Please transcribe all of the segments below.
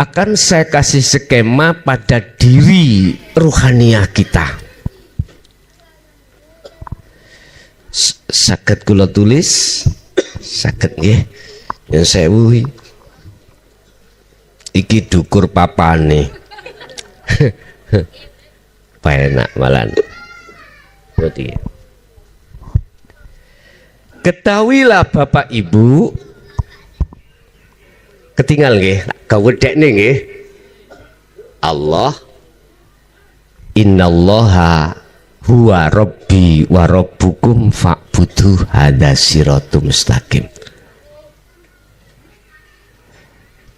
akan saya kasih skema pada diri ruhaniah kita. Saged kula tulis, saged nggih. Yang sewu iki dukur papane. Enak malan. Berarti ketahuilah Bapak Ibu, ketinggal nggih, kawedekne nggih. Allah, innallaha huwa rabbi wa rabbukum fa'budu hadza siratum mustaqim.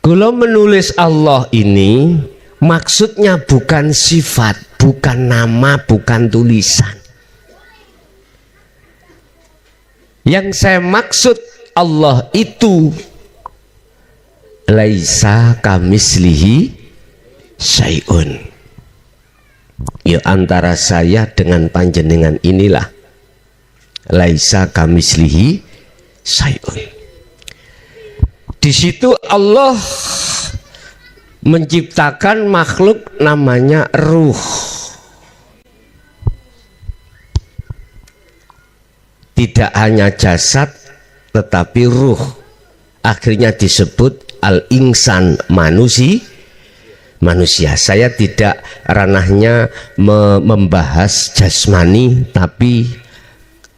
Kalau menulis Allah ini maksudnya bukan sifat, bukan nama, bukan tulisan. Yang saya maksud Allah itu laisa kamislihi syai'un. Ya antara saya dengan panjenengan inilah laisa kamislihi syai'un. Di situ Allah menciptakan makhluk namanya ruh. Tidak hanya jasad tetapi ruh. Akhirnya disebut al-insan, manusia. Saya tidak ranahnya membahas jasmani, tapi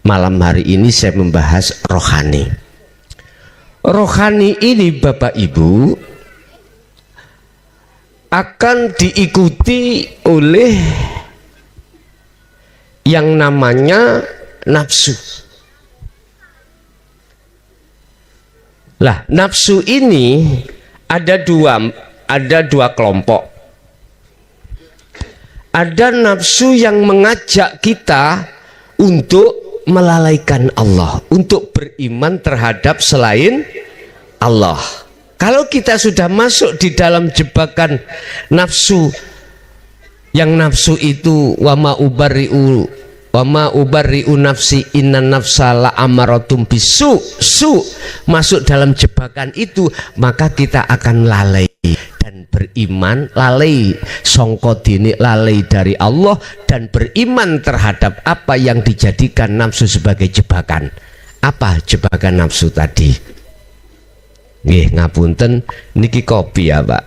malam hari ini saya membahas rohani. Rohani ini Bapak Ibu akan diikuti oleh yang namanya nafsu. Lah, nafsu ini ada dua kelompok. Ada nafsu yang mengajak kita untuk melalaikan Allah, untuk beriman terhadap selain Allah. Kalau kita sudah masuk di dalam jebakan nafsu, yang nafsu itu wama ubarri'u nafsi innan nafsa la'amaratum bisu, masuk dalam jebakan itu, maka kita akan lalai dan beriman, lalai songko dini, lalai dari Allah, dan beriman terhadap apa yang dijadikan nafsu sebagai jebakan. Apa jebakan nafsu tadi? Nggih, ngapunten niki kopi ya Pak.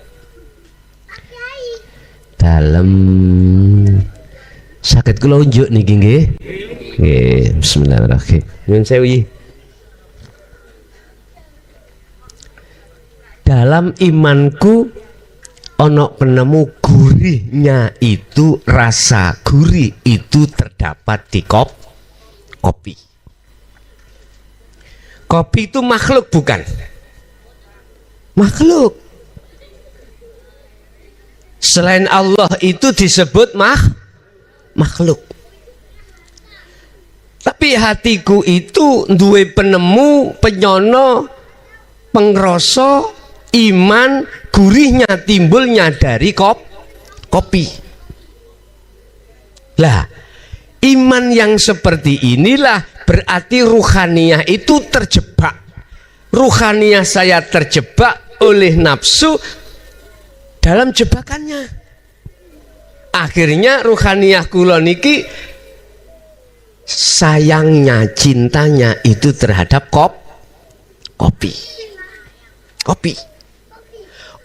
Dalam sakit kula unjuk niki nggih. Nggih, bismillahirrahmanirrahim. Nyuwun sewu. Dalam imanku ono penemu gurihnya itu, rasa gurih itu terdapat di kopi. Kopi itu makhluk bukan? Makhluk. Selain Allah itu disebut makhluk. Tapi hatiku itu duwe penemu, penyono, pengrasa, iman, gurihnya timbulnya dari kopi. Lah, iman yang seperti inilah berarti ruhaniyah itu terjebak. Ruhaniyah saya terjebak oleh nafsu dalam jebakannya. Akhirnya ruhaniyah kula niki sayangnya, cintanya itu terhadap kopi.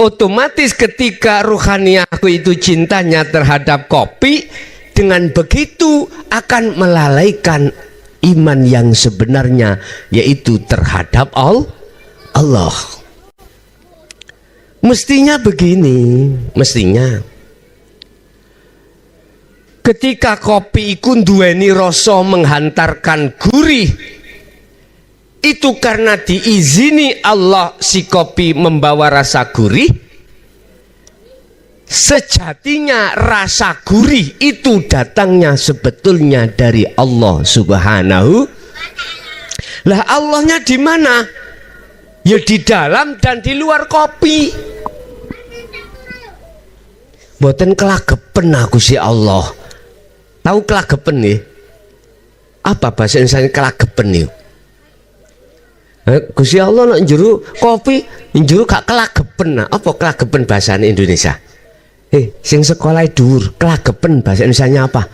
Otomatis ketika ruhaniyahku itu cintanya terhadap kopi, dengan begitu akan melalaikan iman yang sebenarnya, yaitu terhadap Allah. Mestinya begini, mestinya ketika kopi iku duweni rasa menghantarkan gurih, itu karena diizini Allah si kopi membawa rasa gurih. Sejatinya rasa gurih itu datangnya sebetulnya dari Allah Subhanahu. Lah Allahnya di mana? Ya di dalam dan di luar kopi. Mboten kelagepen aku si Allah. Tahu kelagepen nih? Apa bahasa Indonesia kelagepen nih? Gusti Allah nak njero kopi, njero gak kelagepen. Apa kelagepen bahasa Indonesia? Sing sekolah dhuwur, kelagepen bahasa Indonesianya apa?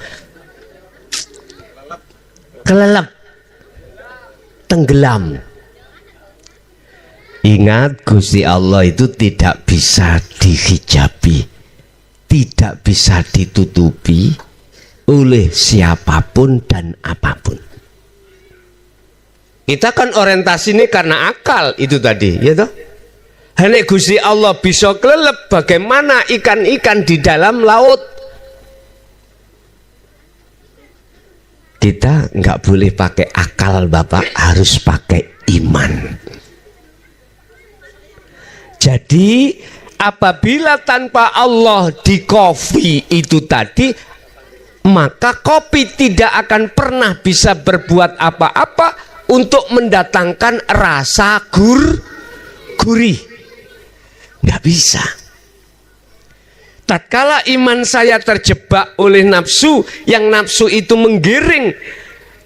Kelelep, tenggelam. Ingat, Gusti Allah itu tidak bisa dihijabi, tidak bisa ditutupi oleh siapapun dan apapun. Kita kan orientasi ini karena akal itu tadi, ya toh? Hanya Gusti Allah bisa kelelep, bagaimana ikan-ikan di dalam laut? Kita nggak boleh pakai akal, Bapak, harus pakai iman. Jadi apabila tanpa Allah di kopi itu tadi, maka kopi tidak akan pernah bisa berbuat apa-apa untuk mendatangkan rasa gurih. Nggak bisa. Tatkala iman saya terjebak oleh nafsu, yang nafsu itu menggiring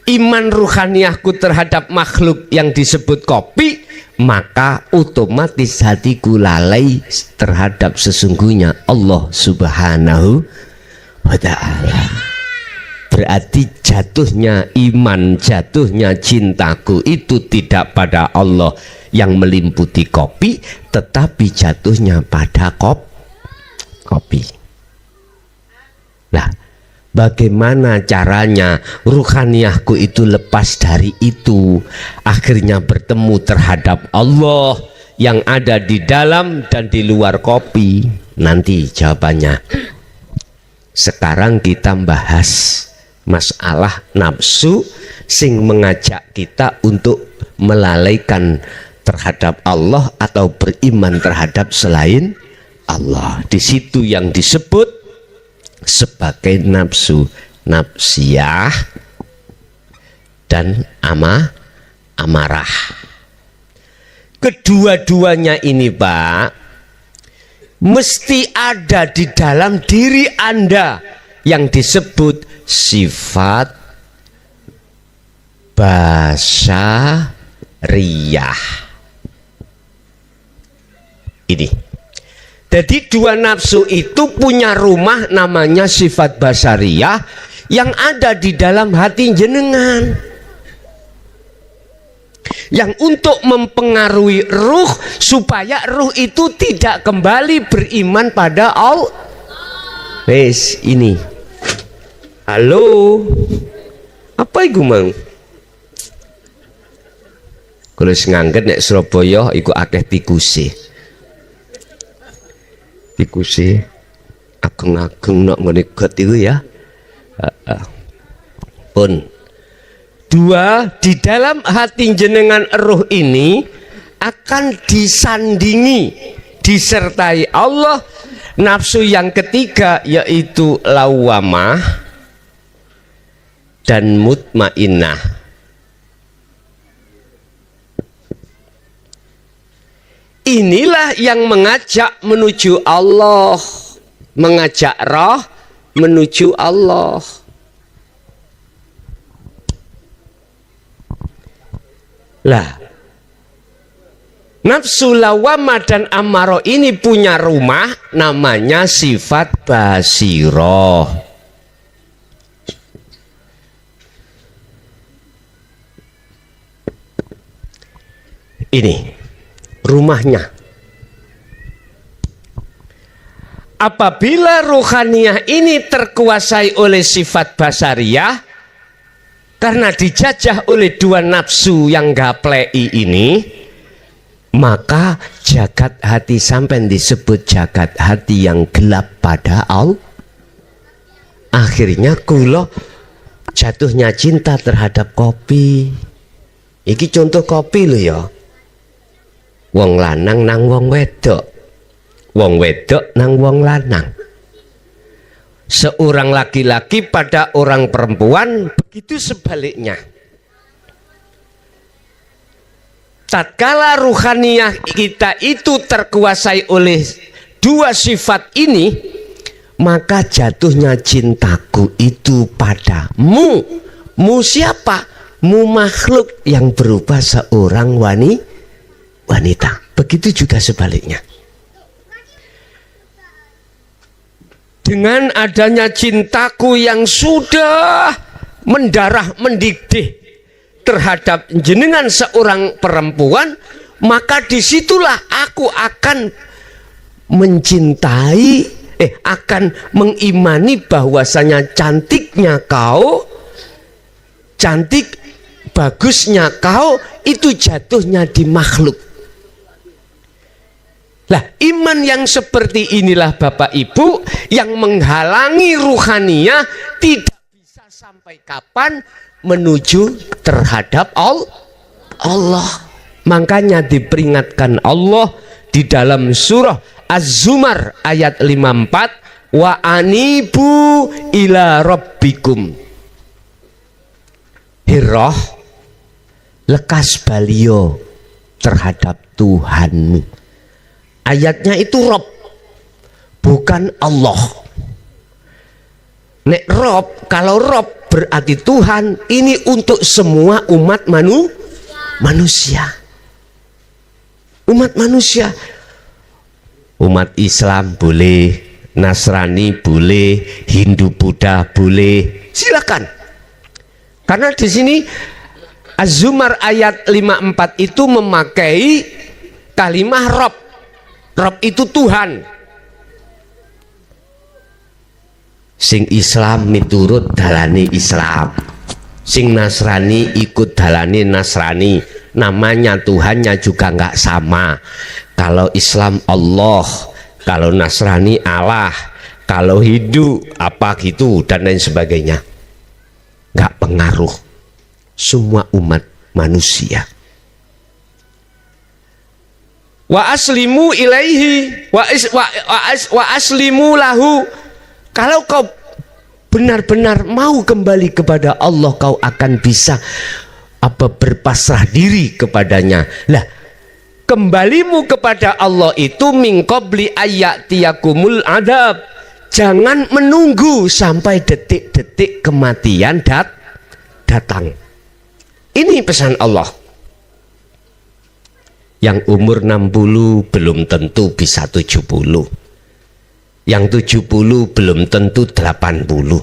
iman ruhaniyahku terhadap makhluk yang disebut kopi, maka otomatis hatiku lalai terhadap sesungguhnya Allah Subhanahu wa ta'ala. Berarti jatuhnya iman, jatuhnya cintaku itu tidak pada Allah yang melimputi kopi, tetapi jatuhnya pada kopi. Nah, bagaimana caranya ruhaniyahku itu lepas dari itu, akhirnya bertemu terhadap Allah yang ada di dalam dan di luar kopi? Nanti jawabannya. Sekarang kita bahas masalah nafsu sing mengajak kita untuk melalaikan terhadap Allah atau beriman terhadap selain Allah. Di situ yang disebut sebagai nafsu nafsiyah dan amarah. Kedua-duanya ini, Pak, mesti ada di dalam diri Anda yang disebut sifat basariyah. Ini. Jadi dua nafsu itu punya rumah namanya sifat basariyah yang ada di dalam hati jenengan, yang untuk mempengaruhi ruh supaya ruh itu tidak kembali beriman pada Allah. Wes ini. Halo. Apa iku, Mang? Kalau ngangget nek Surabaya iku akeh tikuse. Tikuse ageng-ageng nok ngene got iku ya. Pun dua, di dalam hati jenengan ruh ini akan disandingi, disertai Allah. Nafsu yang ketiga yaitu lawamah dan mutmainnah. Inilah yang mengajak menuju Allah, mengajak roh menuju Allah. Lah, nafsu lawamah dan amarah ini punya rumah namanya sifat basiroh. Ini rumahnya. Apabila ruhaniyah ini terkuasai oleh sifat basariyah, karena dijajah oleh dua nafsu yang gaplei ini, maka jagat hati sampai disebut jagat hati yang gelap pada Allah. Akhirnya kula jatuhnya cinta terhadap kopi. Iki contoh kopi lho ya. Wong lanang nang wong wedok, wong wedok nang wong lanang, seorang laki-laki pada orang perempuan, begitu sebaliknya. Tatkala ruhaniyah kita itu terkuasai oleh dua sifat ini, maka jatuhnya cintaku itu padamu. Mu siapa? mu makhluk yang berupa seorang wanita. Begitu juga sebaliknya. Dengan adanya cintaku yang sudah mendarah mendidih terhadap jenengan seorang perempuan, maka disitulah aku akan mencintai, akan mengimani bahwasanya cantiknya kau, cantik bagusnya kau itu jatuhnya di makhluk. Lah, iman yang seperti inilah Bapak Ibu yang menghalangi ruhaniyah tidak bisa sampai kapan menuju terhadap Allah. Makanya diperingatkan Allah di dalam surah Az-Zumar ayat 54, wa anibu ila rabbikum. Hirah, lekas balio terhadap Tuhanmu. Ayatnya itu Rob, bukan Allah. Nek Rob, kalau Rob berarti Tuhan, ini untuk semua umat manusia. Umat manusia. Umat Islam boleh, Nasrani boleh, Hindu Buddha boleh, silakan. Karena di sini Az-Zumar ayat 54 itu memakai kalimah Rob. Rob itu Tuhan. Sing Islam miturut dalane Islam, sing Nasrani ikut dalane Nasrani. Namanya Tuhannya juga nggak sama. Kalau Islam Allah, kalau Nasrani Allah, kalau Hindu apa gitu dan lain sebagainya. Nggak pengaruh. Semua umat manusia. Wa aslimu ilaihi wa aslimu lahu. Kalau kau benar-benar mau kembali kepada Allah, kau akan bisa berpasrah diri kepadanya. Lah, kembalimu kepada Allah itu min qabli ayyatiyakumul adab. Jangan menunggu sampai detik-detik kematian datang. Ini pesan Allah. Yang umur 60 belum tentu bisa 70. Yang 70 belum tentu 80.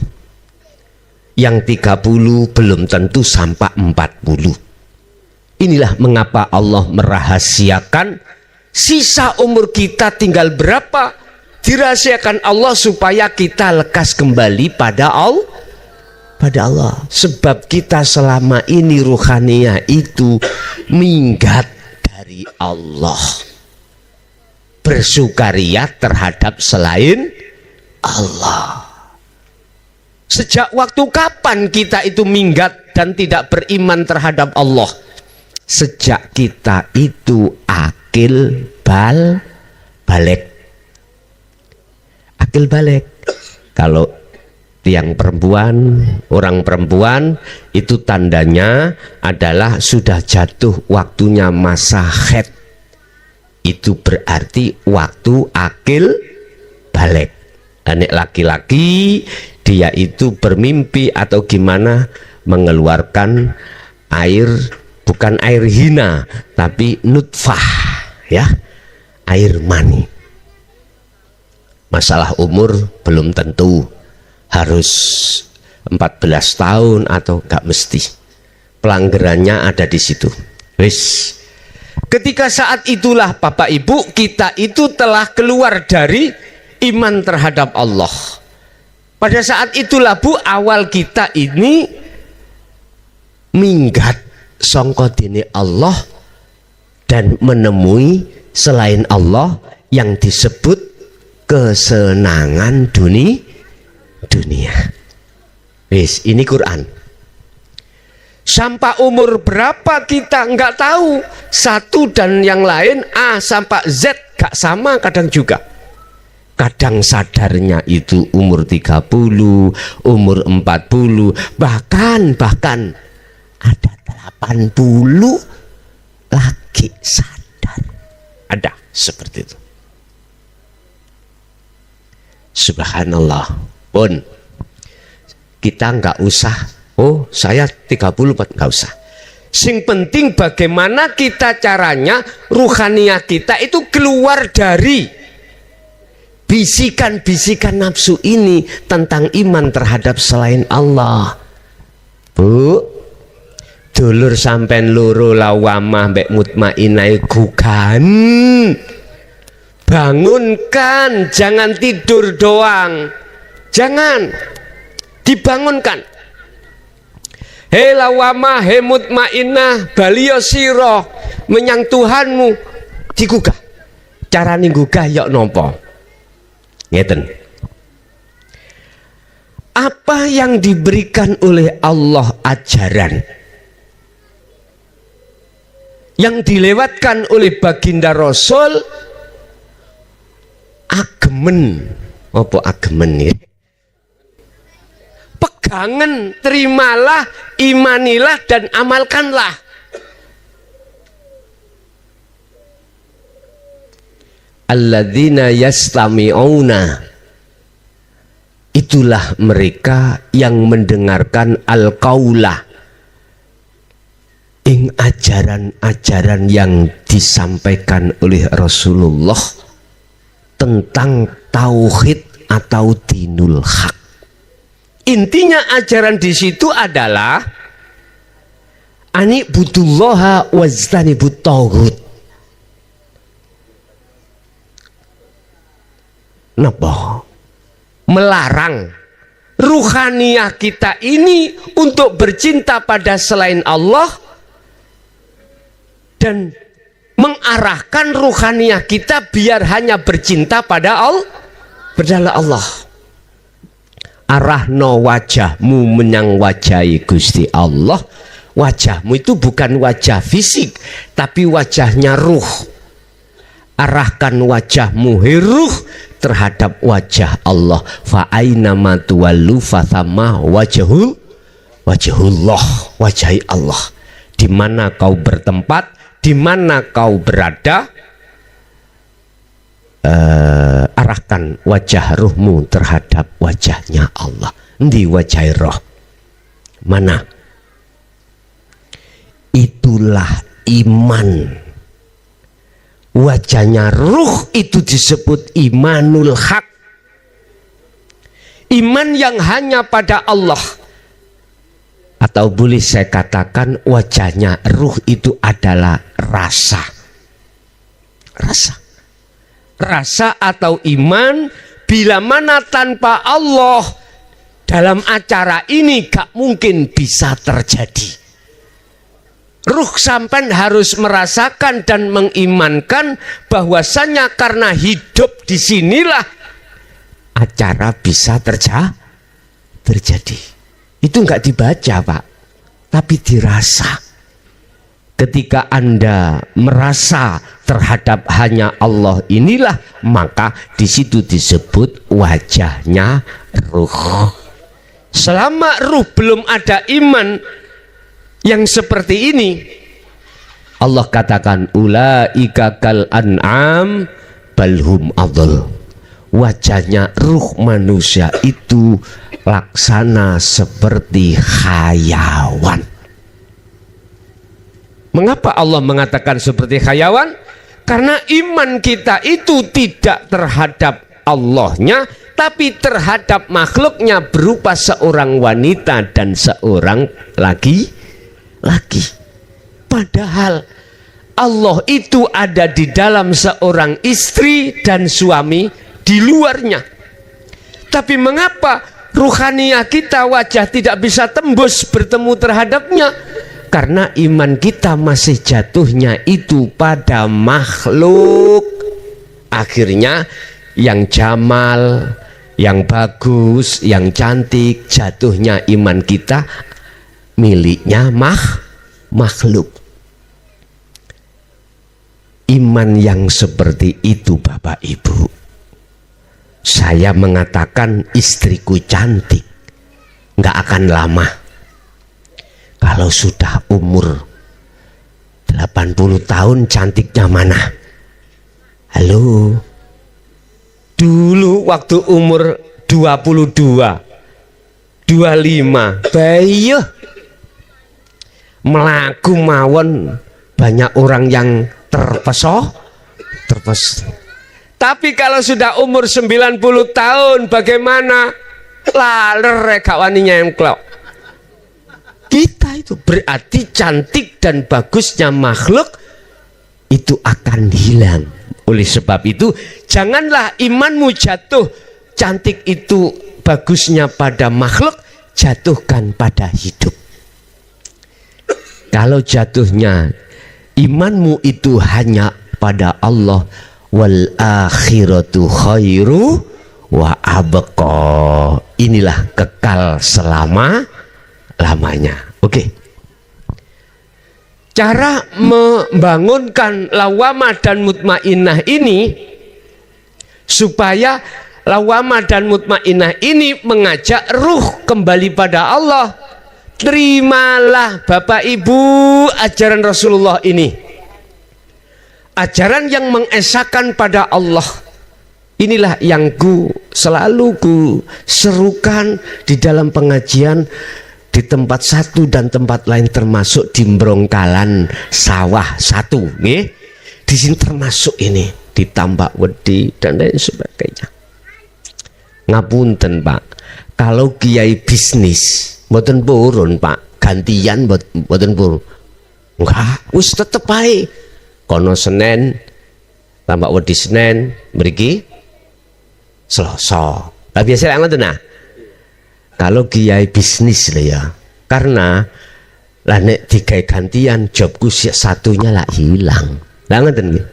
Yang 30 belum tentu sampai 40. Inilah mengapa Allah merahasiakan sisa umur kita tinggal berapa. Dirahasiakan Allah supaya kita lekas kembali pada Allah. Sebab kita selama ini ruhaniyah itu minggat dari Allah, bersukaria terhadap selain Allah. Sejak waktu kapan kita itu minggat dan tidak beriman terhadap Allah? Sejak kita itu akil balik. Akil balik. Kalau tiang perempuan, orang perempuan itu tandanya adalah sudah jatuh waktunya masa haid. Itu berarti waktu akil balik. Anak laki-laki dia itu bermimpi atau gimana mengeluarkan air, bukan air hina tapi nutfah, ya, air mani. Masalah umur belum tentu harus 14 tahun atau enggak mesti. Pelanggarannya ada di situ. Wis. Ketika saat itulah Bapak Ibu kita itu telah keluar dari iman terhadap Allah. Pada saat itulah Bu awal kita ini minggat sangka dene Allah dan menemui selain Allah yang disebut kesenangan dunia. Wis, ini Quran. Sampai umur berapa kita nggak tahu. Satu dan yang lain A sampai Z gak sama kadang juga. Kadang sadarnya itu umur 30, umur 40, bahkan ada 80 lagi sadar. Ada seperti itu. Subhanallah. Pun kita nggak usah Oh, saya 34, nggak usah. Sing penting bagaimana kita caranya ruhaniyah kita itu keluar dari bisikan-bisikan nafsu ini tentang iman terhadap selain Allah. Bu, dulur sampean loro lawamah mbek mutmainah gugan. Bangunkan, jangan tidur doang. Jangan, dibangunkan. Hei lawamah, hei mutmainah, baliyo siro menyang Tuhanmu, digugah. Cara ninggugah yok nopo. Ngeten. Apa yang diberikan oleh Allah ajaran yang dilewatkan oleh baginda Rasul, agemen apa agemen ya? Pegangan, terimalah, imanilah dan amalkanlah. Alladzina yastami'una, itulah mereka yang mendengarkan al-qaulah, ing ajaran-ajaran yang disampaikan oleh Rasulullah tentang tauhid atau dinul haq. Intinya ajaran di situ adalah ani butullaha wajtanibut tauhid. Napa? Melarang ruhaniyah kita ini untuk bercinta pada selain Allah dan mengarahkan ruhaniyah kita biar hanya bercinta pada Allah. Arahno wajahmu menyang wajahi Gusti Allah. Wajahmu itu bukan wajah fisik, tapi wajahnya ruh. Arahkan wajahmu ruh terhadap wajah Allah. Fa aina ma tuwallu fathamma wajhullah, wajahi Allah. Di mana kau bertempat, di mana kau berada, arahkan wajah ruhmu terhadap wajahnya Allah. Di wajah roh mana? Itulah iman. Wajahnya ruh itu disebut imanul haq, iman yang hanya pada Allah. Atau boleh saya katakan wajahnya ruh itu adalah rasa. Rasa atau iman, bila mana tanpa Allah dalam acara ini gak mungkin bisa terjadi. Ruh sampai harus merasakan dan mengimankan bahwasanya karena hidup disinilah acara bisa terjadi. Itu nggak dibaca Pak, tapi dirasa. Ketika Anda merasa terhadap hanya Allah inilah, maka di situ disebut wajahnya ruh. Selama ruh belum ada iman yang seperti ini, Allah katakan ulaika kal an'am balhum adl. Wajahnya ruh manusia itu laksana seperti hayawan. Mengapa Allah mengatakan seperti hayawan? Karena iman kita itu tidak terhadap Allahnya, tapi terhadap makhluknya berupa seorang wanita dan seorang laki-laki. Padahal Allah itu ada di dalam seorang istri dan suami di luarnya. Tapi mengapa ruhaniyah kita, wajah tidak bisa tembus bertemu terhadapnya? Karena iman kita masih jatuhnya itu pada makhluk. Akhirnya yang jamal, yang bagus, yang cantik, jatuhnya iman kita miliknya makhluk. Iman yang seperti itu Bapak Ibu, saya mengatakan istriku cantik, nggak akan lama. Kalau sudah umur 80 tahun cantiknya mana? Halo, dulu waktu umur 22 25 bayi melaku mawon, banyak orang yang terpesona. Tapi kalau sudah umur 90 tahun bagaimana? Laler gak wani nyemplok. Kita itu berarti cantik dan bagusnya makhluk itu akan hilang. Oleh sebab itu janganlah imanmu jatuh, cantik itu bagusnya pada makhluk, jatuhkan pada hidup. Kalau jatuhnya imanmu itu hanya pada Allah, wal akhiratu khairu wa abqa, inilah kekal selama-lamanya. Oke. Cara membangunkan lawamah dan mutmainnah ini supaya lawamah dan mutmainnah ini mengajak ruh kembali pada Allah. Terimalah Bapak Ibu ajaran Rasulullah ini, ajaran yang mengesahkan pada Allah. Inilah yang selalu serukan di dalam pengajian di tempat satu dan tempat lain, termasuk di Brongkalan Sawah 1, nggih. Di sini termasuk ini di Tambak Wedi dan lain sebagainya. Ngapunten Pak, kalau kiai bisnis mboten purun Pak, gantian mboten purun. Enggak, wis tetep ae. Kono Senin, Tambak Wedi Senin, mriki Selasa. Lah biasa ngoten nah. Kalau kiai bisnis lah ya, karena lah nek digawe gantian jobku satunya lah hilang. Lah ngoten nggih.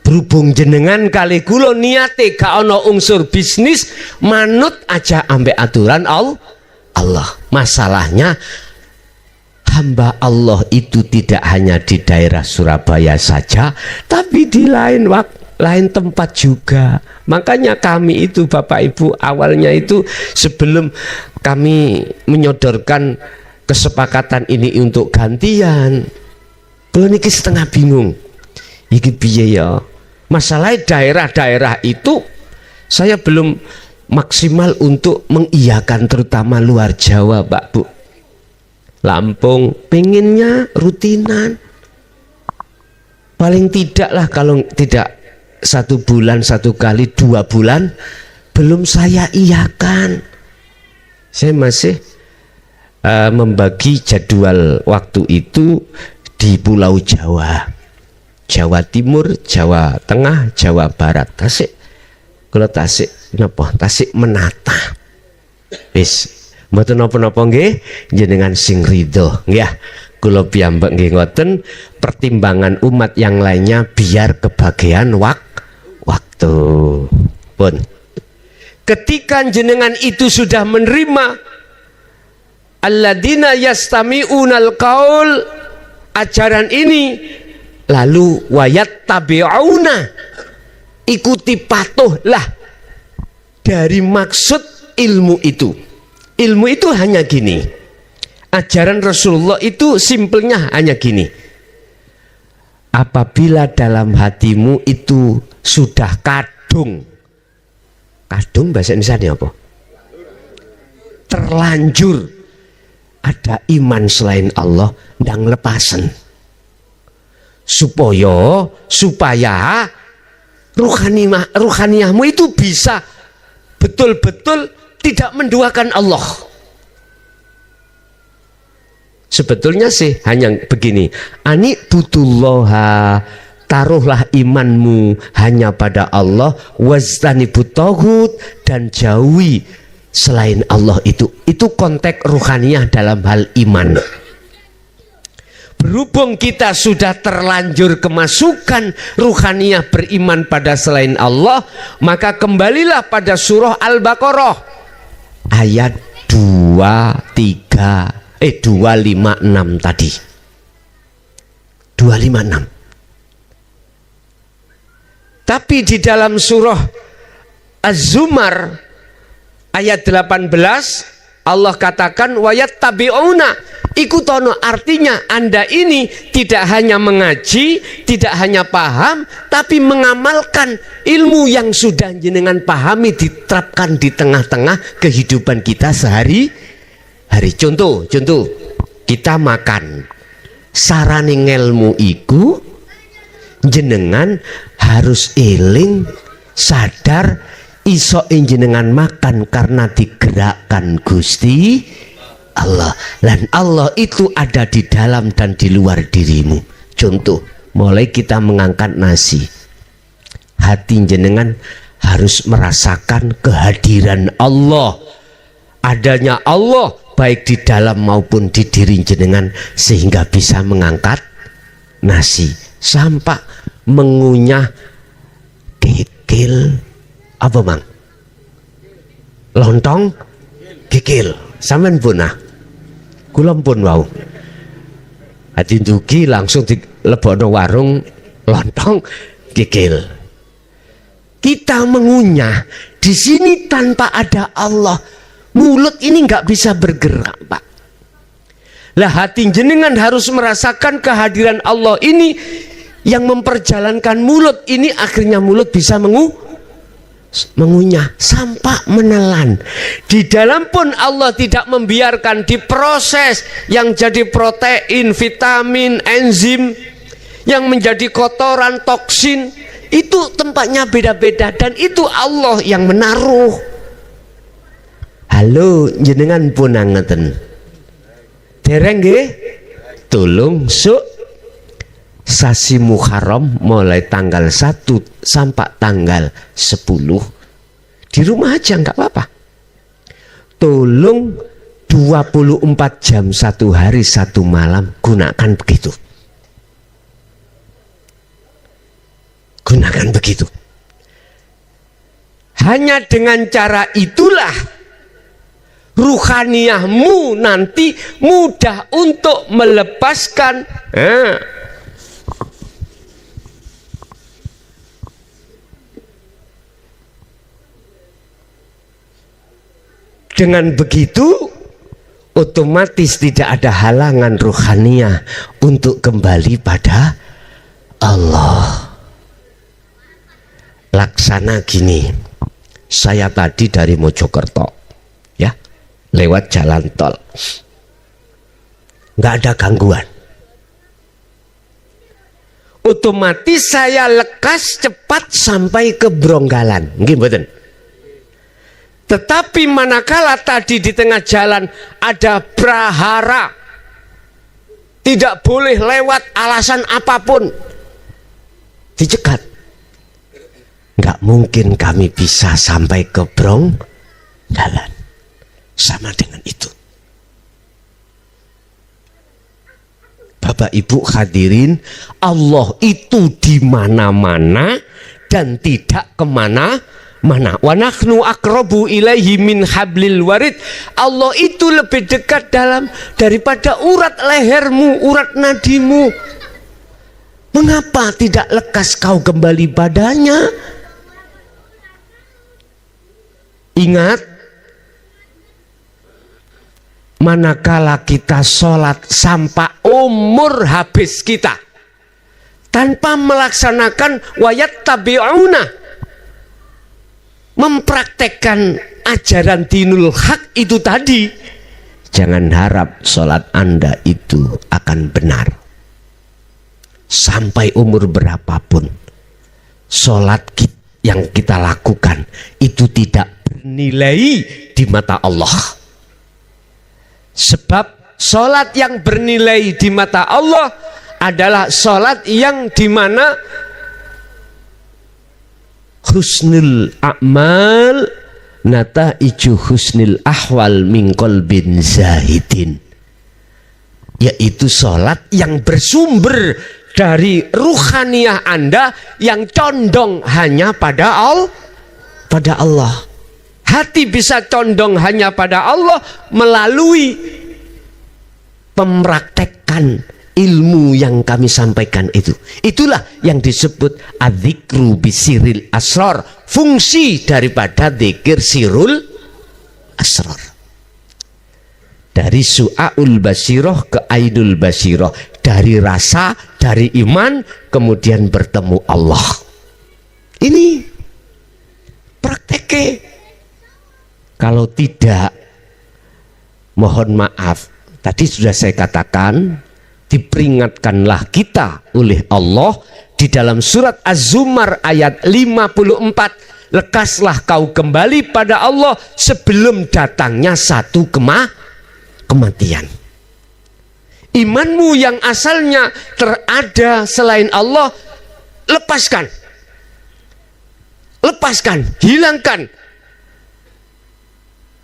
Berhubung jenengan kali kula niate gak ana unsur bisnis, manut aja ambek aturan Allah. Masalahnya hamba Allah itu tidak hanya di daerah Surabaya saja, tapi di lain tempat juga. Makanya kami itu Bapak Ibu awalnya itu sebelum kami menyodorkan kesepakatan ini untuk gantian, kalau niki setengah bingung iki piye ya. Masalah daerah-daerah itu saya belum maksimal untuk mengiyakan, terutama luar Jawa Pak Bu. Lampung pengennya rutinan, paling tidak lah kalau tidak 1 bulan 1 kali, 2 bulan belum saya iyakan. Saya masih membagi jadwal waktu itu di Pulau Jawa, Jawa Timur, Jawa Tengah, Jawa Barat. Tasik, kalau Tasik napa? Tasik menata. Wis mboten napa-napa nggih, jenengan sing ridho nggih. Kula piyambak nggih ngoten, pertimbangan umat yang lainnya biar kebagian waktu. Pun ketika jenengan itu sudah menerima alladzina yastami'unal qaul, ajaran ini, lalu wayat tabi'una, ikuti patuhlah dari maksud ilmu itu. Ilmu itu hanya gini, ajaran Rasulullah itu simpelnya hanya gini: apabila dalam hatimu itu sudah kadung bahasa Indonesia apa? Terlanjur ada iman selain Allah, ndang lepasen. Supaya ruhaniyahmu itu bisa betul-betul tidak menduakan Allah. Sebetulnya sih hanya begini, ani butullaha, taruhlah imanmu hanya pada Allah, waztanibut taghut, dan jauhi selain Allah itu konteks ruhaniyah dalam hal iman. Berhubung kita sudah terlanjur kemasukan ruhaniyah beriman pada selain Allah, maka kembalilah pada surah Al-Baqarah ayat 256 tadi. 256. Tapi di dalam surah Az-Zumar ayat 18 Allah katakan wayat tabi'una, ikutono, artinya Anda ini tidak hanya mengaji, tidak hanya paham, tapi mengamalkan ilmu yang sudah jenengan pahami, diterapkan di tengah-tengah kehidupan kita hari. Contoh kita makan, sarane ngelmu iku jenengan harus eling sadar iso jenengan makan karena digerakkan Gusti Allah, dan Allah itu ada di dalam dan di luar dirimu. Contoh, mulai kita mengangkat nasi, hati jenengan harus merasakan kehadiran Allah, adanya Allah baik di dalam maupun di diri jenengan, sehingga bisa mengangkat nasi sampai mengunyah kikil apa mang? Lontong kikil sampean punah kula pun wau hati dugi langsung dilebokno warung lontong kikil. Kita mengunyah di sini tanpa ada Allah, mulut ini nggak bisa bergerak, Pak. Lah hati jenengan harus merasakan kehadiran Allah ini yang memperjalankan mulut ini, akhirnya mulut bisa mengunyah sampai menelan. Di dalam pun Allah tidak membiarkan diproses yang jadi protein, vitamin, enzim yang menjadi kotoran, toksin. Itu tempatnya beda-beda dan itu Allah yang menaruh. Halo jenengan pun ngeten. Dereng nggih? Tulung sasi Muharram mulai tanggal 1 sampai tanggal 10 di rumah aja nggak apa-apa. Tolong 24 jam 1 hari 1 malam gunakan begitu. Gunakan begitu. Hanya dengan cara itulah ruhaniyahmu nanti mudah untuk melepaskan dengan begitu otomatis tidak ada halangan ruhaniyah untuk kembali pada Allah. Laksana gini, saya tadi dari Mojokerto ya, lewat jalan tol, nggak ada gangguan, otomatis saya lekas cepat sampai ke Bronggalan, nggih mboten? Tetapi manakala tadi di tengah jalan ada prahara, tidak boleh lewat alasan apapun, dicegat, nggak mungkin kami bisa sampai ke Bronggalan. Sama dengan itu. Bapak Ibu hadirin, Allah itu di mana-mana dan tidak kemana-mana. Wa nahnu aqrabu ilaihi min hablil warid. Allah itu lebih dekat daripada urat lehermu, urat nadimu. Mengapa tidak lekas kau kembali padanya? Ingat, manakala kita sholat sampai umur habis kita tanpa melaksanakan wayat tabi'una, mempraktekkan ajaran dinul haq itu tadi, jangan harap sholat Anda itu akan benar. Sampai umur berapapun sholat yang kita lakukan itu tidak bernilai di mata Allah. Sebab sholat yang bernilai di mata Allah adalah sholat yang dimana husnul a'mal nataiju husnul ahwal min qalbin zahidin, yaitu sholat yang bersumber dari ruhaniyah Anda yang condong hanya pada Allah. Hati bisa condong hanya pada Allah melalui mempraktekkan ilmu yang kami sampaikan itu. Itulah yang disebut adzikru bisiril asrar, fungsi daripada dzikir sirul asrar. Dari su'aul basiroh ke ainul basiroh, dari rasa, dari iman, kemudian bertemu Allah. Ini prakteknya. Kalau tidak Mohon maaf, tadi sudah saya katakan, diperingatkanlah kita oleh Allah di dalam surat Az-Zumar ayat 54, lekaslah kau kembali pada Allah sebelum datangnya satu kematian. Imanmu yang asalnya terada selain Allah, lepaskan, hilangkan.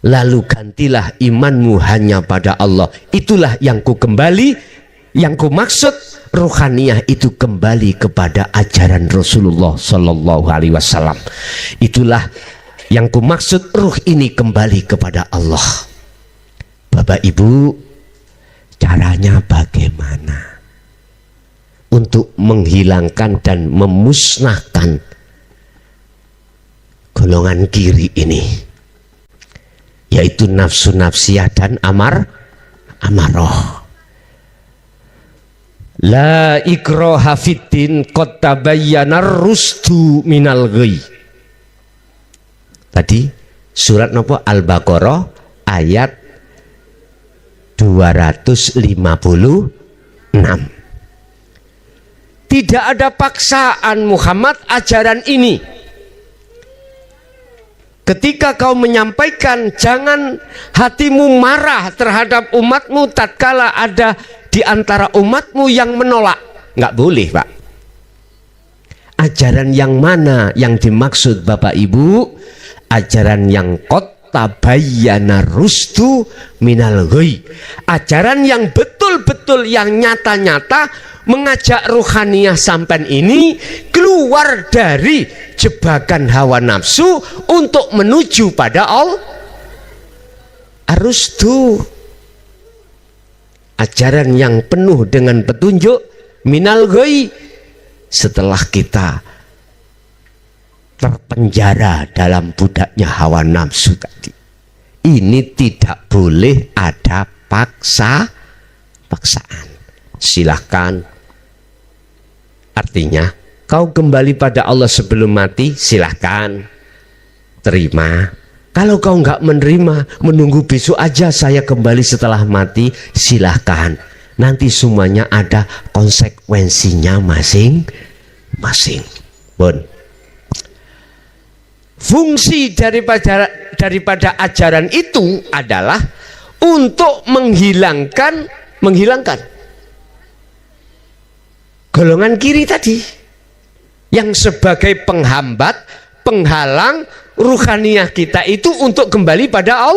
Lalu gantilah imanmu hanya pada Allah. Itulah yang ku kembali, yang ku maksud ruhaniyah itu kembali kepada ajaran Rasulullah Sallallahu Alaihi Wasallam. Itulah yang ku maksud ruh ini kembali kepada Allah. Bapak Ibu, caranya bagaimana untuk menghilangkan dan memusnahkan golongan kiri ini, yaitu nafsu nafsiyah dan amarah. La ikraha fiddin qad tabayyana rusdu minal ghayy. Tadi surat nopo? Al-Baqarah ayat 256. Tidak ada paksaan Muhammad ajaran ini. Ketika kau menyampaikan, jangan hatimu marah terhadap umatmu tatkala ada di antara umatmu yang menolak. Nggak boleh, Pak. Ajaran yang mana yang dimaksud Bapak Ibu? Ajaran yang qad tabayyana rusdu minal ghayy. Ajaran yang betul-betul, yang nyata-nyata mengajak ruhaniyah sampan ini keluar dari jebakan hawa nafsu untuk menuju pada Allah. Arusdu, ajaran yang penuh dengan petunjuk minal ghayy. Setelah kita terpenjara dalam budaknya hawa nafsu tadi, ini tidak boleh ada paksaan. Silahkan, artinya kau kembali pada Allah sebelum mati, silahkan terima. Kalau kau nggak menerima, menunggu besok aja saya kembali setelah mati, silahkan. Nanti semuanya ada konsekuensinya masing-masing. Bon. Fungsi daripada ajaran itu adalah untuk menghilangkan golongan kiri tadi, yang sebagai penghambat, penghalang ruhaniyah kita itu untuk kembali pada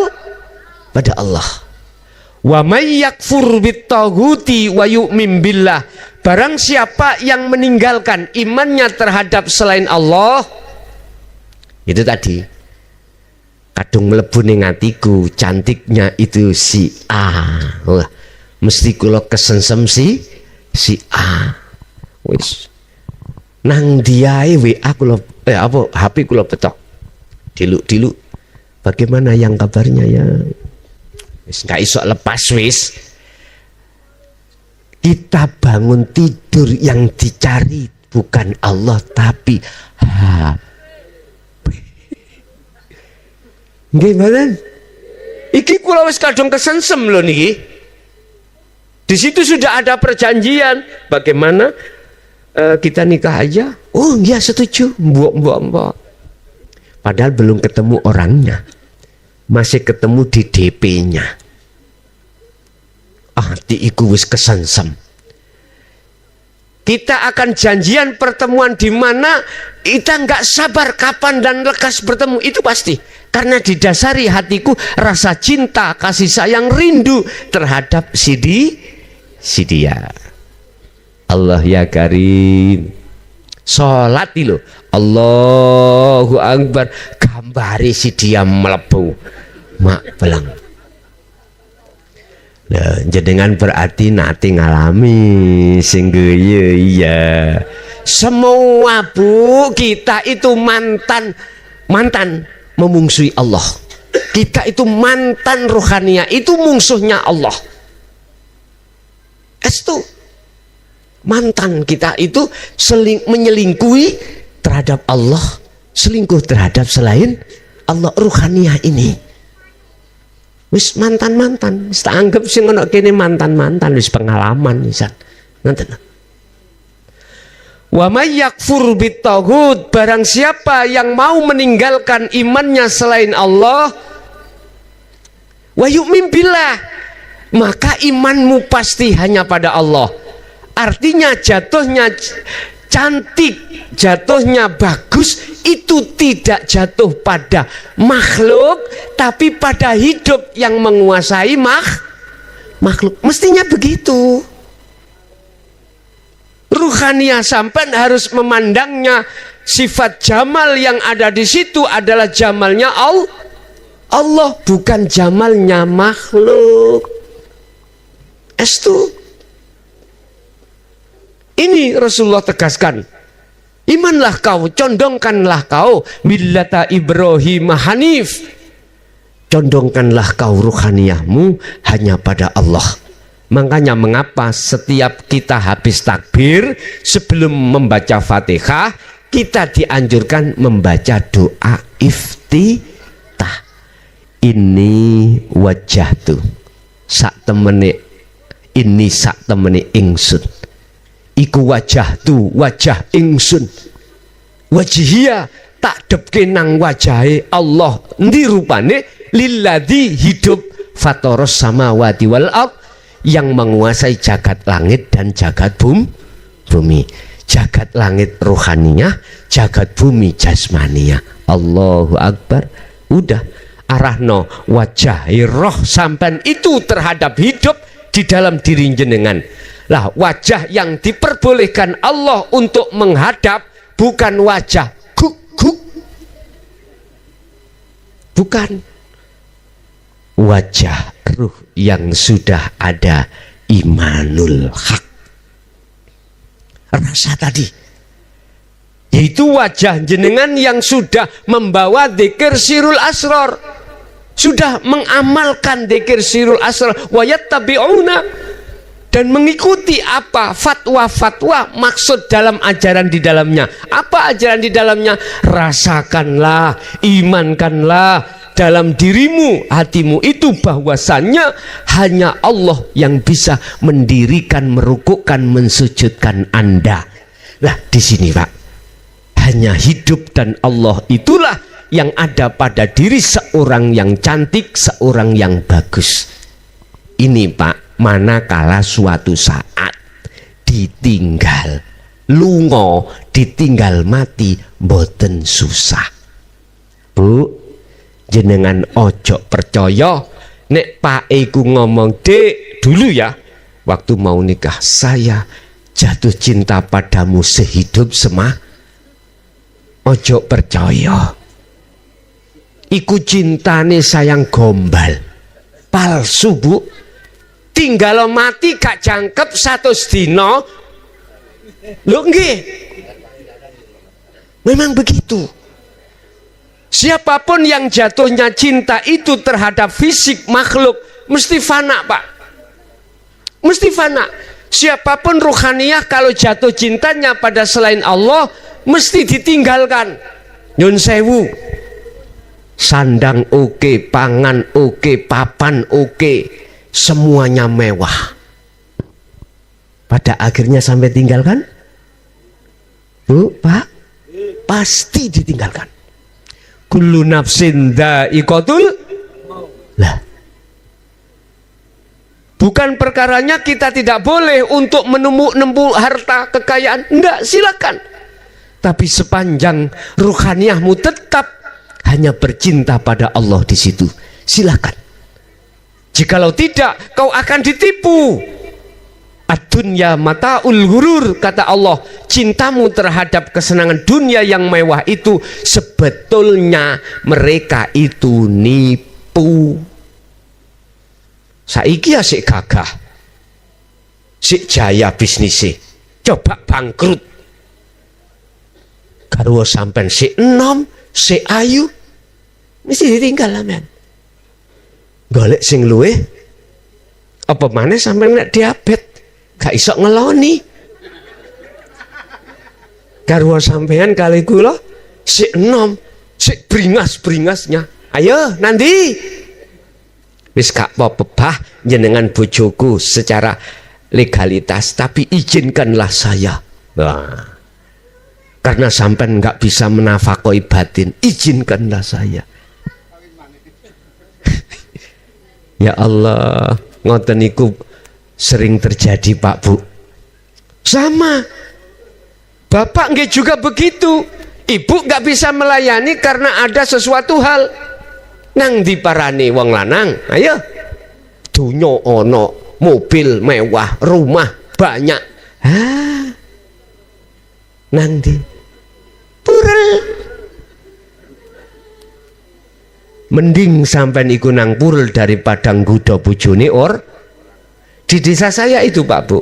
Allah. Wa may yakfur bittaghuti wa yu'min billah. Barang siapa yang meninggalkan imannya terhadap selain Allah, itu tadi kadung mlebu ning atiku, cantiknya itu si A. Wah, mesti kula kesensem si A. Wis nang diae WA kula HP kula petok. Diluk. Bagaimana yang kabarnya ya? Wis gak iso lepas wis. Kita bangun tidur yang dicari bukan Allah tapi HP. Nggih mboten? Iki kula wis kadung kesensem lho niki. Di situ sudah ada perjanjian bagaimana kita nikah aja. Oh iya setuju, mbok. Padahal belum ketemu orangnya, masih ketemu di DP-nya. Ati iku wis kesensem. Kita akan janjian pertemuan di mana kita nggak sabar kapan dan lekas bertemu, itu pasti. Karena didasari hatiku rasa cinta, kasih sayang, rindu terhadap si dia. Allah ya Karim. Sholat lo, Allahu Akbar, gambari si dia melebu mak belang. Nah, jenengan berarti nanti ngalami singgih iya. Semua bu, kita itu mantan memungsuhi Allah. Kita itu mantan rohania, itu musuhnya Allah. Itu mantan kita itu menyelingkuhi terhadap Allah, selingkuh terhadap selain Allah, ruhaniyah ini. Wis mantan-mantan, wis tak anggap sing ono kene mantan-mantan, wis pengalaman wisan. Ngoten. Wa may yakfur bitaghut, barang siapa yang mau meninggalkan imannya selain Allah, wa yu'min billah, maka imanmu pasti hanya pada Allah. Artinya jatuhnya cantik, jatuhnya bagus, itu tidak jatuh pada makhluk, tapi pada hidup yang menguasai makhluk. Mestinya begitu. Ruhaniyah sampean harus memandangnya, sifat jamal yang ada di situ adalah jamalnya Allah, bukan jamalnya makhluk. Estu. Ini Rasulullah tegaskan, imanlah kau, condongkanlah kau millata Ibrahim hanif, condongkanlah kau ruhaniyahmu hanya pada Allah. Makanya mengapa setiap kita habis takbir sebelum membaca Fatihah, kita dianjurkan membaca doa iftitah. Ini wajah tuh sak temene, ini sak temene ingsun. Iku wajah tu wajah ingsun. Wajihia tak depke nang wajahe Allah. Ndi rupane lilladzi hidup fatoros samawati wal ard, yang menguasai jagat langit dan jagat bumi. Jagat langit rohaniyah, jagat bumi jasmaniyah. Allahu Akbar. Udah arahno wajah roh sampan itu terhadap hidup di dalam diri jenengan. Lah wajah yang diperbolehkan Allah untuk menghadap bukan wajah guguk, bukan wajah ruh yang sudah ada imanul haq, rasa tadi, yaitu wajah jenengan yang sudah membawa dzikir sirul asrar, sudah mengamalkan dzikir sirul asrar, wa yattabi'una, dan mengikuti apa fatwa-fatwa maksud dalam ajaran di dalamnya. Apa ajaran di dalamnya? Rasakanlah, imankanlah dalam dirimu, hatimu itu bahwasannya hanya Allah yang bisa mendirikan, merukukkan, mensujudkan Anda. Lah di sini Pak, hanya hidup dan Allah itulah yang ada pada diri seorang yang cantik, seorang yang bagus. Ini Pak, manakala suatu saat ditinggal lungo, ditinggal mati, boten susah. Bu, jenengan ojo percaya nek Pak Eku ngomong, dek dulu ya waktu mau nikah saya jatuh cinta padamu sehidup ojo percaya, iku cintane sayang gombal, palsu Bu. Tinggal mati gak jangkep 100 dino lho, nggih memang begitu. Siapapun yang jatuhnya cinta itu terhadap fisik makhluk mesti fana Pak, mesti fana. Siapapun ruhaniyah kalau jatuh cintanya pada selain Allah mesti ditinggalkan. Nyun sewu, sandang oke, pangan oke, papan oke, semuanya mewah, pada akhirnya sampai tinggalkan Bu, Pak, pasti ditinggalkan. Kullu nafsin dha'iqatul lah. Bukan perkaranya kita tidak boleh untuk menemu harta kekayaan, enggak, silakan. Tapi sepanjang ruhaniyahmu tetap hanya bercinta pada Allah di situ, silakan. Jikalau tidak, kau akan ditipu. Ad-dunya mata'ul ghurur, kata Allah. Cintamu terhadap kesenangan dunia yang mewah itu sebetulnya mereka itu nipu. Saiki ya sik gagah, sik jaya bisnisnya, coba bangkrut. Garwa sampean sik enom, sik ayu, mesti ditinggal lah men. Golek sing luweh apa maneh sampean nek diabet gak iso ngeloni. Garwa sampean kali kula sik enom, sik bringas-bringasnya. Ayo nanti wis gak apa-apa bah jenengan bojoku secara legalitas, tapi izinkanlah saya. Wah. Karena sampean nggak bisa menafakoi batin, izinkanlah saya. Ya Allah, ngoten niku sering terjadi Pak Bu. Sama, bapak nggak juga begitu. Ibu nggak bisa melayani karena ada sesuatu hal. Nang diparani wong lanang, ayo. Dunyo ono, mobil mewah, rumah banyak. Nang di purel. Mending sampean iku nang purel daripada nggoda bojone di desa saya itu Pak Bu.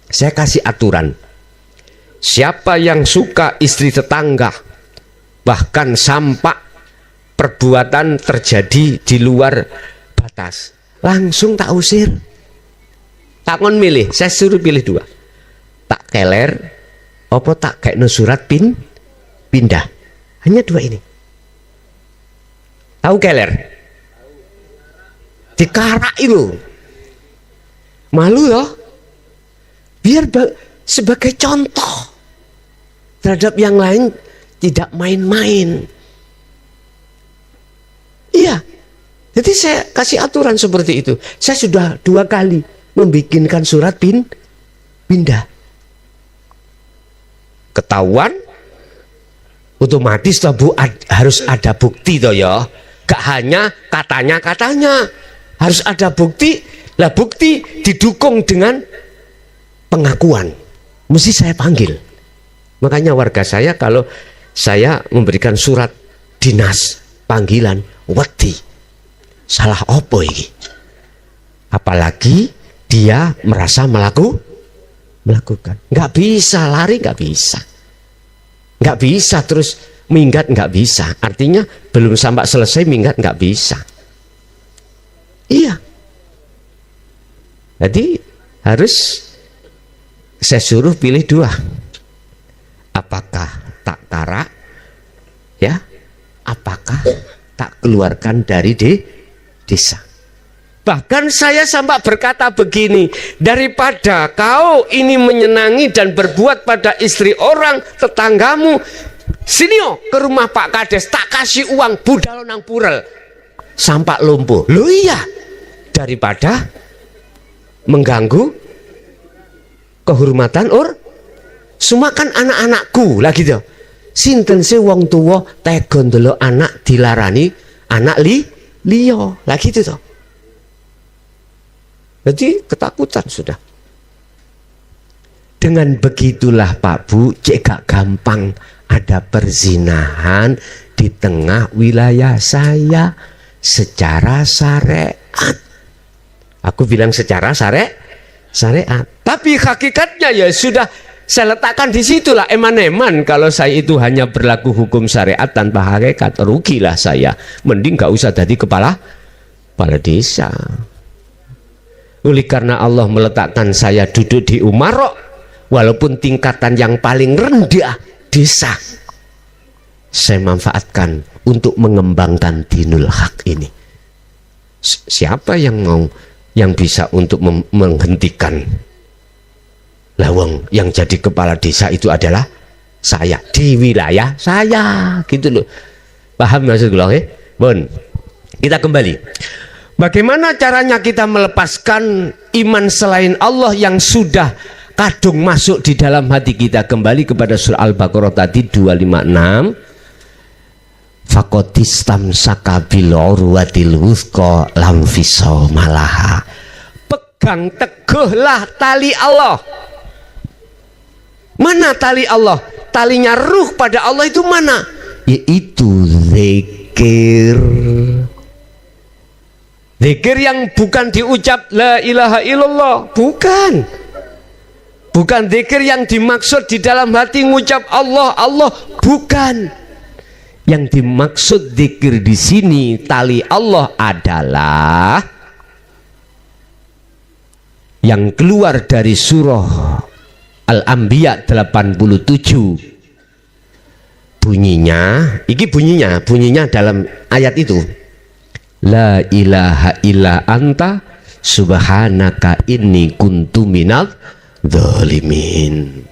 Saya kasih aturan. Siapa yang suka istri tetangga, bahkan sampai perbuatan terjadi di luar batas, langsung tak usir. Tak kon milih, saya suruh pilih dua. Tak keler, apa tak kayak surat pindah. Hanya dua ini. Tahu keler? Dikarak itu. Malu ya? Biar sebagai contoh terhadap yang lain, tidak main-main. Iya. Jadi saya kasih aturan seperti itu. Saya sudah 2 kali membikinkan surat pindah. Ketahuan, otomatis toh Bu harus ada bukti toh ya. Gak hanya katanya, harus ada bukti. Lah bukti didukung dengan pengakuan. Mesti saya panggil. Makanya warga saya kalau saya memberikan surat dinas panggilan, wedi. Salah opo ini? Apalagi dia merasa melakukan. Nggak bisa lari, nggak bisa. Nggak bisa terus minggat, nggak bisa. Artinya belum sampai selesai minggat, nggak bisa. Iya. Jadi harus saya suruh pilih 2. Apakah tak tarak, ya? Apakah tak keluarkan dari desa? Bahkan saya sampai berkata begini, daripada kau ini menyenangi dan berbuat pada istri orang tetanggamu, sini ke rumah Pak Kades, tak kasih uang budal nang purel sampai lumpuh. Loh iya, daripada mengganggu kehormatan semua kan anak-anakku lah gitu. Sinten sih wong tua tega ndelok anak dilarani anak liya lah gitu toh. Jadi ketakutan sudah. Dengan begitulah Pak Bu, cek gak gampang ada perzinahan di tengah wilayah saya secara syariat. Aku bilang secara syariat. Tapi hakikatnya ya sudah saya letakkan di situlah, eman-eman kalau saya itu hanya berlaku hukum syariat tanpa hakikat, rugilah saya. Mending gak usah jadi kepala desa. Oleh karena Allah meletakkan saya duduk di Umarok, walaupun tingkatan yang paling rendah desa, saya manfaatkan untuk mengembangkan dinul haq ini. Siapa yang bisa untuk menghentikan? Lawang yang jadi kepala desa itu adalah saya di wilayah saya, gitu loh. Paham maksud gue? Bon, kita kembali. Bagaimana caranya kita melepaskan iman selain Allah yang sudah kadung masuk di dalam hati kita? Kembali kepada surah Al-Baqarah tadi 256. Fakotistam sakabil urwatil wuthqa lam fisomalaha. Pegang teguhlah tali Allah. Mana tali Allah? Talinya ruh pada Allah itu mana? Yaitu zikir. Zikir yang bukan diucap la ilaha illallah, bukan. Bukan zikir yang dimaksud di dalam hati ngucap Allah, Allah, bukan. Yang dimaksud zikir di sini tali Allah adalah yang keluar dari surah Al-Anbiya 87. Bunyinya dalam ayat itu. la ilaha illa anta subhanaka inni kuntu minadz dzalimin.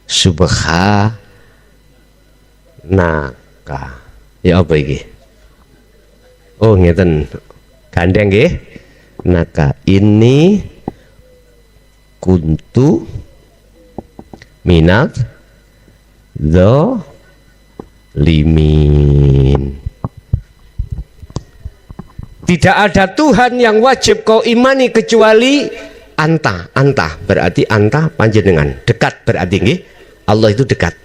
Subhanaka, ya apa iki? Oh ngeten, gandeng nggih. Naka ini kuntu minadz dzalimin. Tidak ada Tuhan yang wajib kau imani kecuali anta. Anta berarti anta panjenengan, dekat berarti nggih. Allah itu dekat.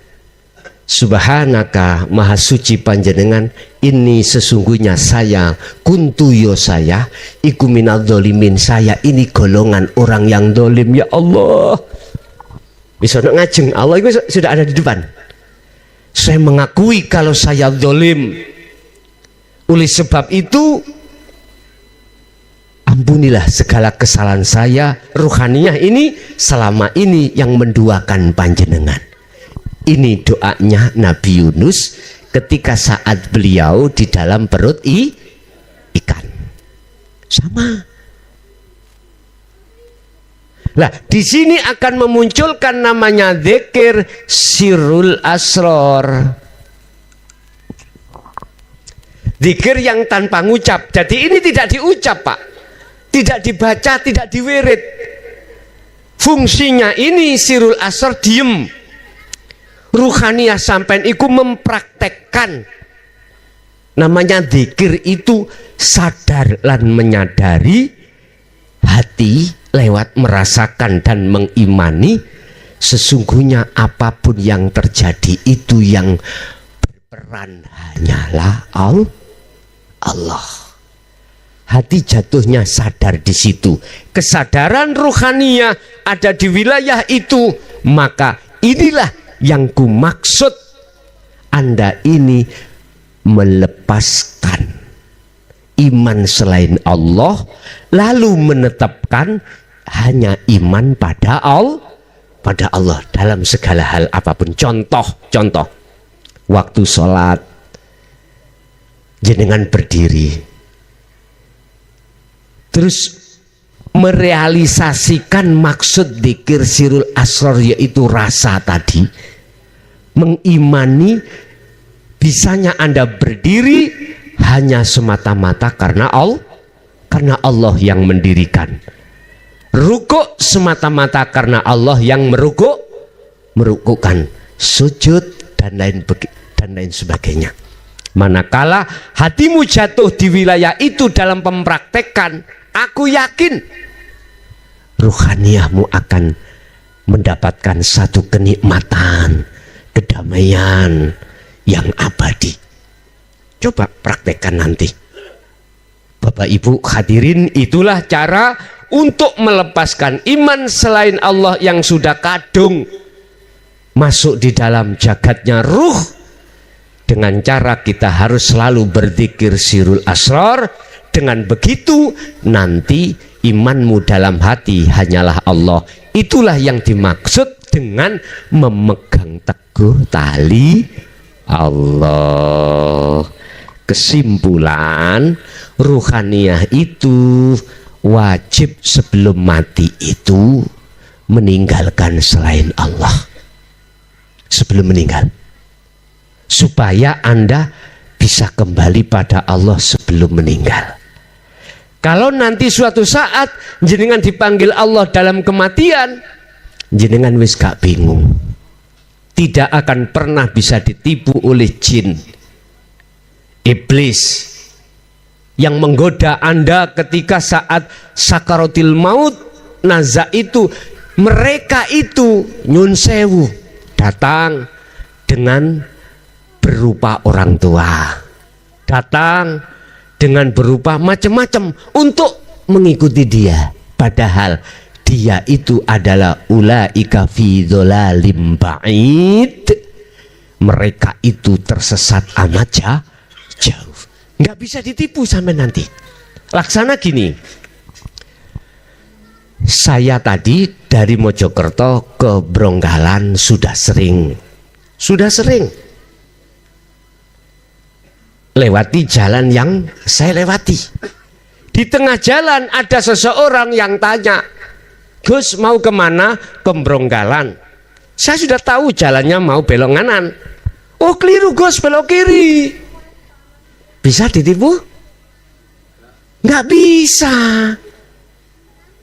Subhanaka, maha suci panjenengan, ini sesungguhnya saya, kuntu yo saya, iku minadz dzalimin, saya ini golongan orang yang dolim. Ya Allah, bisa ngajeng Allah itu sudah ada di depan. Saya mengakui kalau saya dolim. Oleh sebab itu ampunilah segala kesalahan saya. Ruhaniyah ini selama ini yang menduakan panjenengan. Ini doanya Nabi Yunus ketika saat beliau di dalam perut ikan. Sama. Nah, di sini akan memunculkan namanya dzikir sirrul asror. Dzikir yang tanpa ngucap. Jadi ini tidak diucap, Pak. Tidak dibaca, tidak diwirid. Fungsinya ini sirrul asror diem. Ruhaniyah sampean iku mempraktekkan. Namanya dzikir itu sadar lan menyadari, hati lewat merasakan dan mengimani sesungguhnya apapun yang terjadi itu yang berperan hanyalah Allah. Hati jatuhnya sadar di situ. Kesadaran ruhaniyah ada di wilayah itu, maka inilah yang ku maksud Anda ini melepaskan iman selain Allah, lalu menetapkan hanya iman pada Allah dalam segala hal apapun. Contoh waktu sholat jenengan berdiri terus merealisasikan maksud dzikir sirrul asror, yaitu rasa tadi, mengimani bisanya Anda berdiri hanya semata-mata karena Allah yang mendirikan, rukuk semata-mata karena Allah yang merukukkan, sujud dan lain sebagainya. Manakala hatimu jatuh di wilayah itu dalam mempraktekkan, aku yakin ruhaniyahmu akan mendapatkan satu kenikmatan, kedamaian yang abadi. Coba praktekkan nanti. Bapak Ibu hadirin, itulah cara untuk melepaskan iman selain Allah yang sudah kadung masuk di dalam jagatnya ruh. Dengan cara kita harus selalu berzikir sirrul asror. Dengan begitu nanti imanmu dalam hati hanyalah Allah. Itulah yang dimaksud dengan memegang teguh tali Allah. Kesimpulan, ruhaniyah itu wajib sebelum mati itu meninggalkan selain Allah. Sebelum meninggal, supaya Anda bisa kembali pada Allah sebelum meninggal. Kalau nanti suatu saat jenengan dipanggil Allah dalam kematian, jenengan wis gak bingung, tidak akan pernah bisa ditipu oleh jin, iblis yang menggoda Anda ketika saat sakaratil maut. Naza itu, mereka itu nyun sewu datang dengan berupa orang tua, datang dengan berupa macam-macam untuk mengikuti dia, padahal dia itu adalah ulaika fi dzalalim ba'id. Mereka itu tersesat amat jauh, nggak bisa ditipu sampai nanti. Laksana gini, Saya tadi dari Mojokerto ke Bronggalan sudah sering lewati jalan yang saya lewati. Di tengah jalan ada seseorang yang tanya, Gus mau kemana? Ke Bronggalan. Saya sudah tahu jalannya mau belok kanan. Oh keliru Gus, belok kiri. Bisa ditipu? Nggak bisa.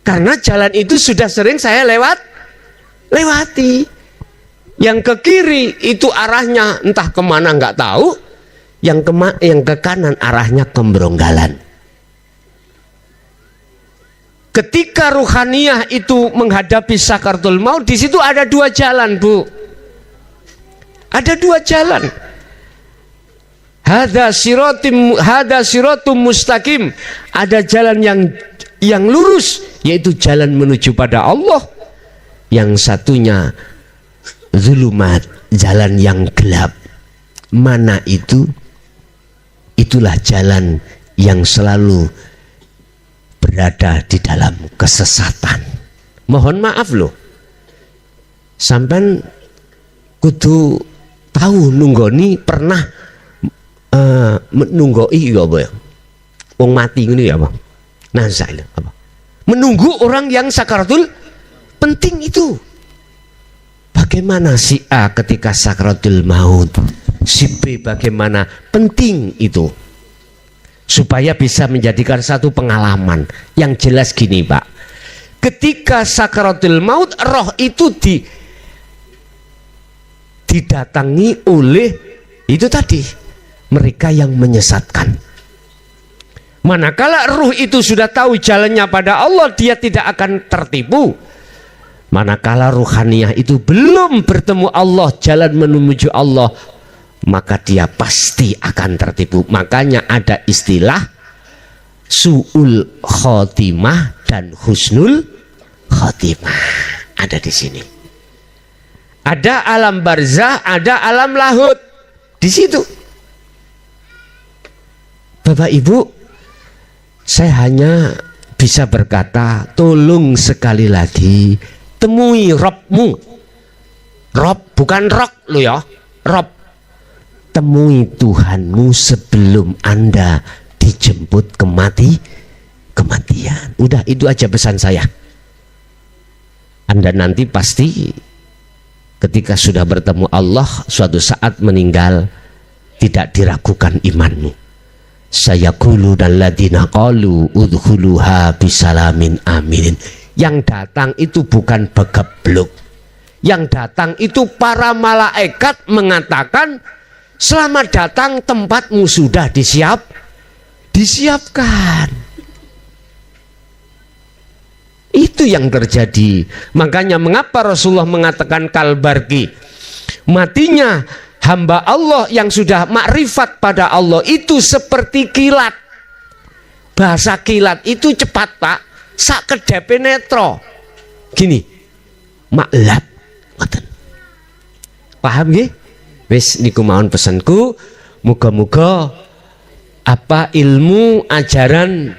Karena jalan itu sudah sering saya lewati. Yang ke kiri itu arahnya entah kemana nggak tahu. Yang ke kanan arahnya ke Bronggalan. Ketika ruhaniyah itu menghadapi sakaratul maut, di situ ada dua jalan, Bu. Ada dua jalan. Hada siratum mustaqim. Ada jalan yang lurus, yaitu jalan menuju pada Allah. Yang satunya zulumat, jalan yang gelap. Mana itu? Itulah jalan yang selalu berada di dalam kesesatan. Mohon maaf loh, sampean kudu tahu nunggoni pernah menunggoi apa ya? Wong mati ini ya, Bang. Nah, saya apa? Menunggu orang yang sakaratul penting itu. Bagaimana si A ketika sakaratul maut? Si B bagaimana? Penting itu. Supaya bisa menjadikan satu pengalaman yang jelas gini, Pak. Ketika sakaratul maut, roh itu didatangi oleh itu tadi, mereka yang menyesatkan. Manakala ruh itu sudah tahu jalannya pada Allah, dia tidak akan tertipu. Manakala ruhaniyah itu belum bertemu Allah, jalan menuju Allah, maka dia pasti akan tertipu. Makanya ada istilah su'ul khotimah dan husnul khotimah. Ada di sini. Ada alam barzah, ada alam lahut. Di situ. Bapak Ibu, saya hanya bisa berkata, tolong sekali lagi temui Robmu. Rob bukan rok lo ya. Rob. Temui Tuhanmu sebelum Anda dijemput kematian. Udah, itu aja pesan saya. Anda nanti pasti ketika sudah bertemu Allah, suatu saat meninggal, tidak diragukan imanmu. Sayaqulu dan ladina qalu udkhuluha bisalamin aminin. Yang datang itu bukan begebluk. Yang datang itu para malaikat mengatakan, selamat datang, tempatmu sudah disiapkan. Itu yang terjadi. Makanya mengapa Rasulullah mengatakan kalbarki, matinya hamba Allah yang sudah makrifat pada Allah itu seperti kilat. Bahasa kilat itu cepat, Pak. Sak kedepe netro. Gini, maklap. Paham nggih? Wis niku mawon pesanku, muga-muga apa ilmu ajaran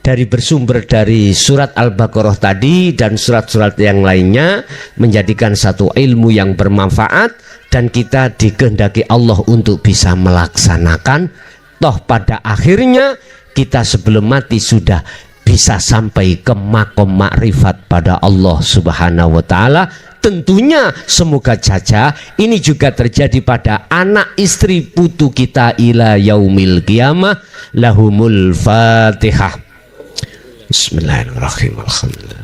dari bersumber dari surat Al-Baqarah tadi dan surat-surat yang lainnya menjadikan satu ilmu yang bermanfaat, dan kita dikehendaki Allah untuk bisa melaksanakan. Toh pada akhirnya kita sebelum mati sudah bisa sampai ke makom makrifat pada Allah Subhanahu wa taala. Tentunya semoga saja ini juga terjadi pada anak istri putu kita ila yaumil qiyamah. Lahumul Fatihah. Bismillahirrahmanirrahim. Alhamdulillah.